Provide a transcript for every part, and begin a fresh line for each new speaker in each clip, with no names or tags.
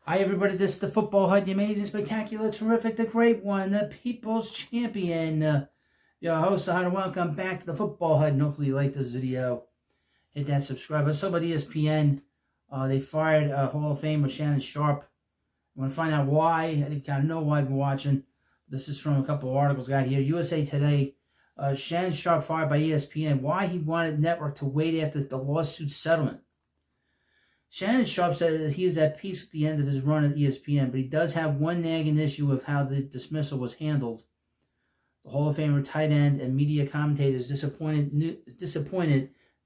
Hi everybody, this is the Football Hut, the amazing, spectacular, terrific, the great one, the People's Champion. Your host, and welcome back to the Football Hut, and hopefully you like this video. Hit that subscribe. Let's talk about ESPN. They fired Hall of Famer Shannon Sharpe. I want to find out why. I kind of know why I've been watching. This is from a couple of articles I got here. USA Today, Shannon Sharpe fired by ESPN. Why he wanted network to wait after the lawsuit settlement. Shannon Sharpe said that he is at peace with the end of his run at ESPN, but he does have one nagging issue of how the dismissal was handled. The Hall of Famer tight end and media commentator is disappointed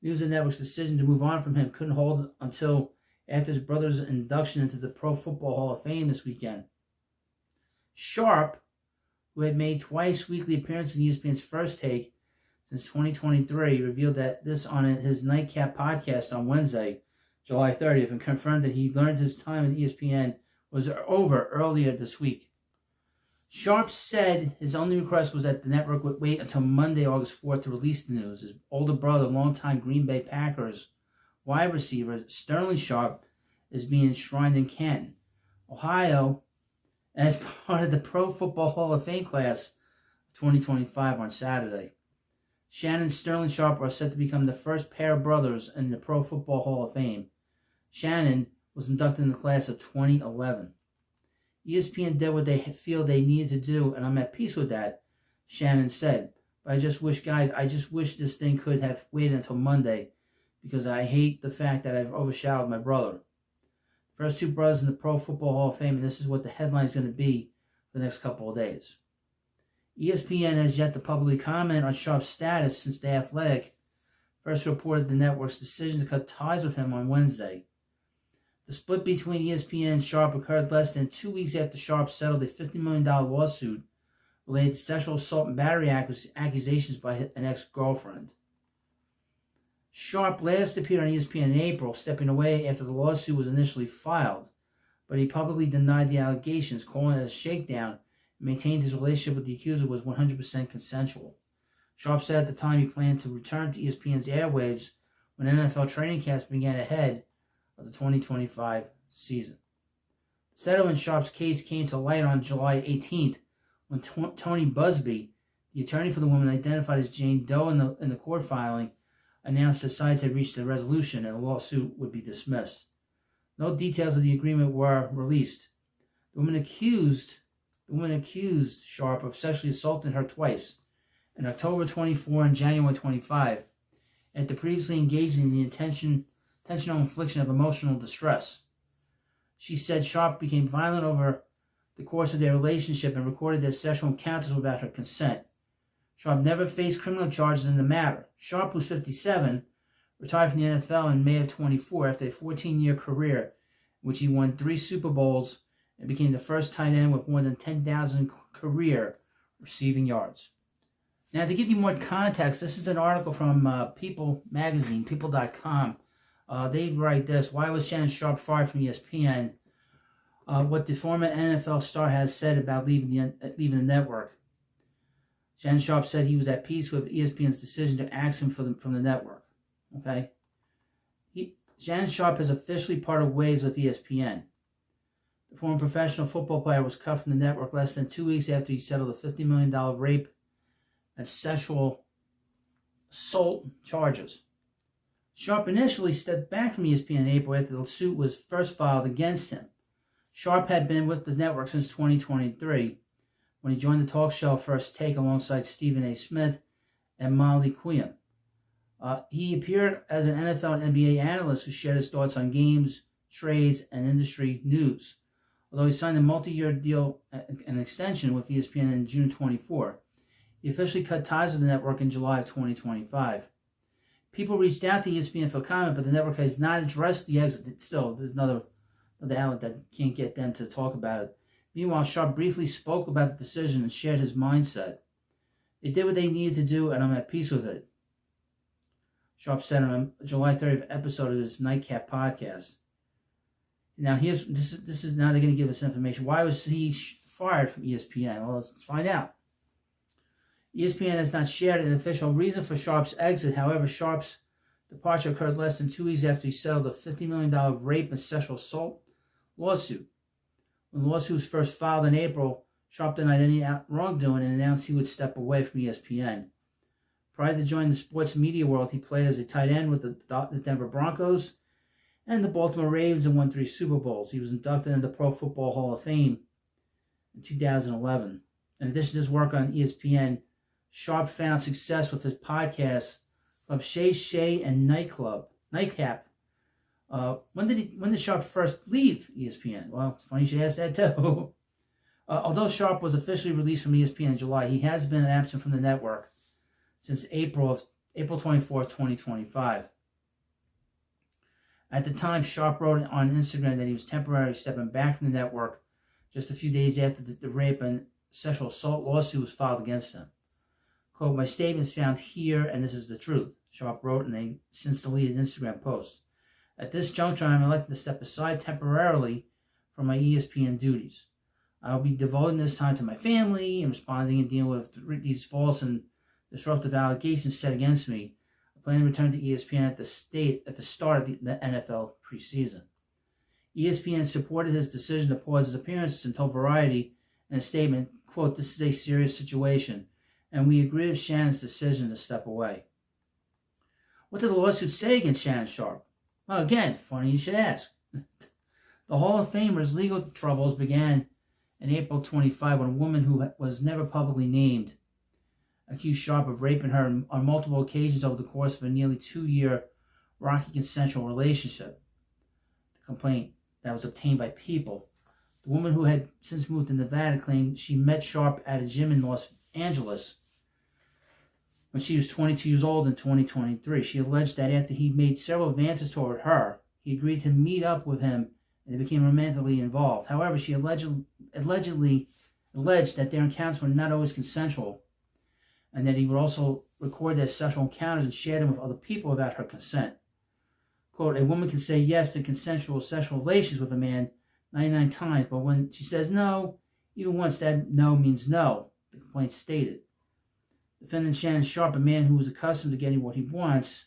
News and Network's decision to move on from him couldn't hold until after his brother's induction into the Pro Football Hall of Fame this weekend. Sharpe, who had made twice weekly appearances in ESPN's First Take since 2023, revealed that this on his Nightcap podcast on Wednesday, July 30th, and confirmed that he learned his time at ESPN was over earlier this week. Sharpe said his only request was that the network would wait until Monday, August 4th to release the news. His older brother, longtime Green Bay Packers wide receiver Sterling Sharpe, is being enshrined in Canton, Ohio, as part of the Pro Football Hall of Fame class of 2025 on Saturday. Shannon and Sterling Sharpe are set to become the first pair of brothers in the Pro Football Hall of Fame. Shannon was inducted in the class of 2011. ESPN did what they feel they needed to do, and I'm at peace with that, Shannon said. But I just wish this thing could have waited until Monday, because I hate the fact that I've overshadowed my brother. First two brothers in the Pro Football Hall of Fame, and this is what the headline is going to be for the next couple of days. ESPN has yet to publicly comment on Sharpe's status since The Athletic first reported the network's decision to cut ties with him on Wednesday. The split between ESPN and Sharpe occurred less than 2 weeks after Sharpe settled a $50 million lawsuit related to sexual assault and battery accusations by an ex-girlfriend. Sharpe last appeared on ESPN in April, stepping away after the lawsuit was initially filed, but he publicly denied the allegations, calling it a shakedown, and maintained his relationship with the accuser was 100% consensual. Sharpe said at the time he planned to return to ESPN's airwaves when NFL training camps began ahead of the 2025 season. The settlement in Sharpe's case came to light on July 18th when Tony Busby, the attorney for the woman identified as Jane Doe in the court filing, announced the sides had reached a resolution and the lawsuit would be dismissed. No details of the agreement were released. The woman accused Sharpe of sexually assaulting her twice, in October 24 and January 25, after previously engaging in the intentional infliction of emotional distress. She said Sharpe became violent over the course of their relationship and recorded their sexual encounters without her consent. Sharpe never faced criminal charges in the matter. Sharpe, who's 57, retired from the NFL in May of 24 after a 14-year career in which he won 3 Super Bowls and became the first tight end with more than 10,000 career receiving yards. Now, to give you more context, this is an article from People magazine, people.com. They write this: why was Shannon Sharpe fired from ESPN? What the former NFL star has said about leaving the network. Shannon Sharpe said he was at peace with ESPN's decision to axe him from the network. Okay, Shannon Sharpe has officially parted ways with ESPN. The former professional football player was cut from the network less than 2 weeks after he settled a $50 million rape and sexual assault charges. Sharpe initially stepped back from ESPN in April after the suit was first filed against him. Sharpe had been with the network since 2023, when he joined the talk show First Take alongside Stephen A. Smith and Molly Quinn. He appeared as an NFL and NBA analyst who shared his thoughts on games, trades, and industry news. Although he signed a multi-year deal, an extension with ESPN in June 24, he officially cut ties with the network in July of 2025. People reached out to ESPN for comment, but the network has not addressed the exit. Still, there's another outlet that can't get them to talk about it. Meanwhile, Sharpe briefly spoke about the decision and shared his mindset. They did what they needed to do, and I'm at peace with it, Sharpe said on a July 30th episode of his Nightcap podcast. Now, this is now they're going to give us information. Why was he fired from ESPN? Well, let's find out. ESPN has not shared an official reason for Sharpe's exit. However, Sharpe's departure occurred less than 2 weeks after he settled a $50 million rape and sexual assault lawsuit. When the lawsuit was first filed in April, Sharpe denied any wrongdoing and announced he would step away from ESPN. Prior to joining the sports media world, he played as a tight end with the Denver Broncos and the Baltimore Ravens and won 3 Super Bowls. He was inducted into the Pro Football Hall of Fame in 2011. In addition to his work on ESPN, Sharpe found success with his podcast, Club Shay and Nightcap. When did Sharpe first leave ESPN? Well, it's funny you should ask that too. Although Sharpe was officially released from ESPN in July, he has been absent from the network since April 24, 2025. At the time, Sharpe wrote on Instagram that he was temporarily stepping back from the network just a few days after the rape and sexual assault lawsuit was filed against him. Quote, "My statements found here, and this is the truth," Sharpe wrote in a since deleted Instagram post. "At this juncture, I am elected to step aside temporarily from my ESPN duties. I will be devoting this time to my family and responding and dealing with these false and disruptive allegations set against me. I plan to return to ESPN at the start of the NFL preseason." ESPN supported his decision to pause his appearances and told Variety in a statement, quote, "This is a serious situation, and we agree with Shannon's decision to step away." What did the lawsuit say against Shannon Sharpe? Well, again, funny you should ask. The Hall of Famer's legal troubles began in April 25 when a woman who was never publicly named accused Sharpe of raping her on multiple occasions over the course of a nearly 2-year rocky consensual relationship. The complaint that was obtained by People. The woman, who had since moved to Nevada, claimed she met Sharpe at a gym in Los Angeles when she was 22 years old in 2023. She alleged that after he made several advances toward her, he agreed to meet up with him and they became romantically involved. However, she alleged that their encounters were not always consensual and that he would also record their sexual encounters and share them with other people without her consent. Quote, "A woman can say yes to consensual sexual relations with a man 99 times, but when she says no, even once, that no means no," the complaint stated. Defendant Shannon Sharpe, a man who is accustomed to getting what he wants,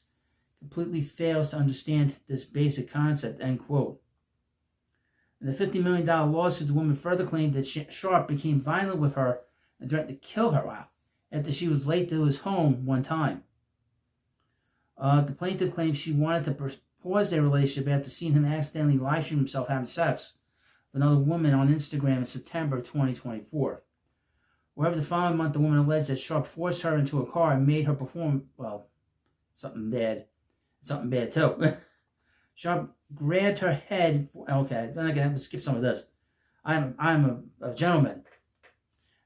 completely fails to understand this basic concept, end quote. In the $50 million lawsuit, the woman further claimed that Sharpe became violent with her and threatened to kill her after she was late to his home one time. The plaintiff claims she wanted to pause their relationship after seeing him accidentally live stream himself having sex with another woman on Instagram in September 2024. However, the following month, the woman alleged that Sharpe forced her into a car and made her perform, something bad too. Sharpe grabbed her head. Okay, then I can skip some of this. I'm a gentleman.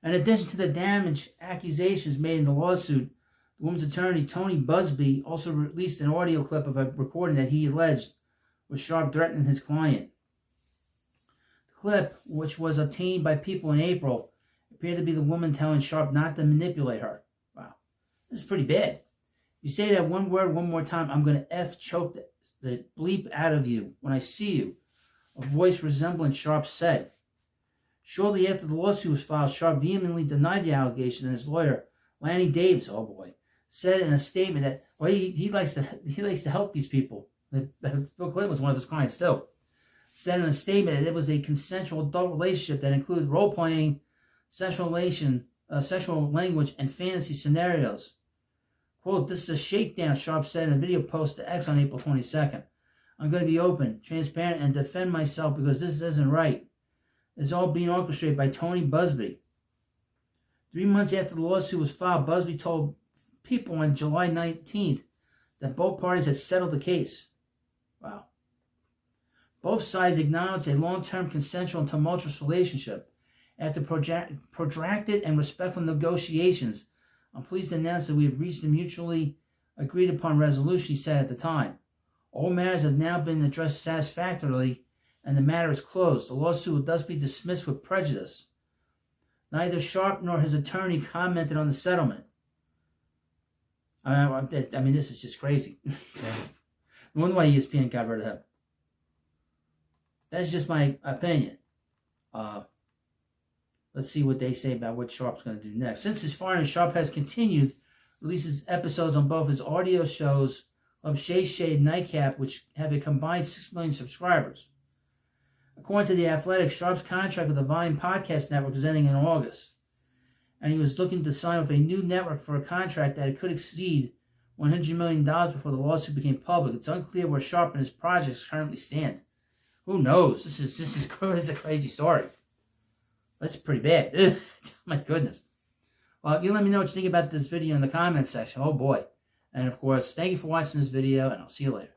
In addition to the damage accusations made in the lawsuit, the woman's attorney, Tony Busby, also released an audio clip of a recording that he alleged was Sharpe threatening his client. The clip, which was obtained by People in April, appeared to be the woman telling Sharpe not to manipulate her. Wow, this is pretty bad. You say that one word one more time, I'm going to choke the bleep out of you when I see you, a voice resembling Sharpe said. Shortly after the lawsuit was filed, Sharpe vehemently denied the allegation, and his lawyer, Lanny Davis, said in a statement that he likes to help these people. Bill Clinton was one of his clients too. Said in a statement that it was a consensual adult relationship that included role-playing, sexual language, and fantasy scenarios. Quote, "This is a shakedown," Sharpe said in a video post to X on April 22nd. "I'm going to be open, transparent, and defend myself because this isn't right. It's all being orchestrated by Tony Busby." 3 months after the lawsuit was filed, Busby told People on July 19th that both parties had settled the case. Wow. Both sides acknowledged a long-term consensual and tumultuous relationship. After protracted and respectful negotiations, I'm pleased to announce that we have reached a mutually agreed upon resolution, he said at the time. All matters have now been addressed satisfactorily, and the matter is closed. The lawsuit will thus be dismissed with prejudice. Neither Sharpe nor his attorney commented on the settlement. I mean, this is just crazy. I wonder why ESPN got rid of him. That's just my opinion. Let's see what they say about what Sharpe's going to do next. Since his firing, Sharpe has continued releases episodes on both his audio shows of Shay and Nightcap, which have a combined 6 million subscribers. According to The Athletic, Sharpe's contract with the Volume Podcast Network is ending in August, and he was looking to sign with a new network for a contract that could exceed $100 million before the lawsuit became public. It's unclear where Sharpe and his projects currently stand. Who knows? This is a crazy story. That's pretty bad. My goodness. Well, you let me know what you think about this video in the comments section. Oh boy. And of course, thank you for watching this video, and I'll see you later.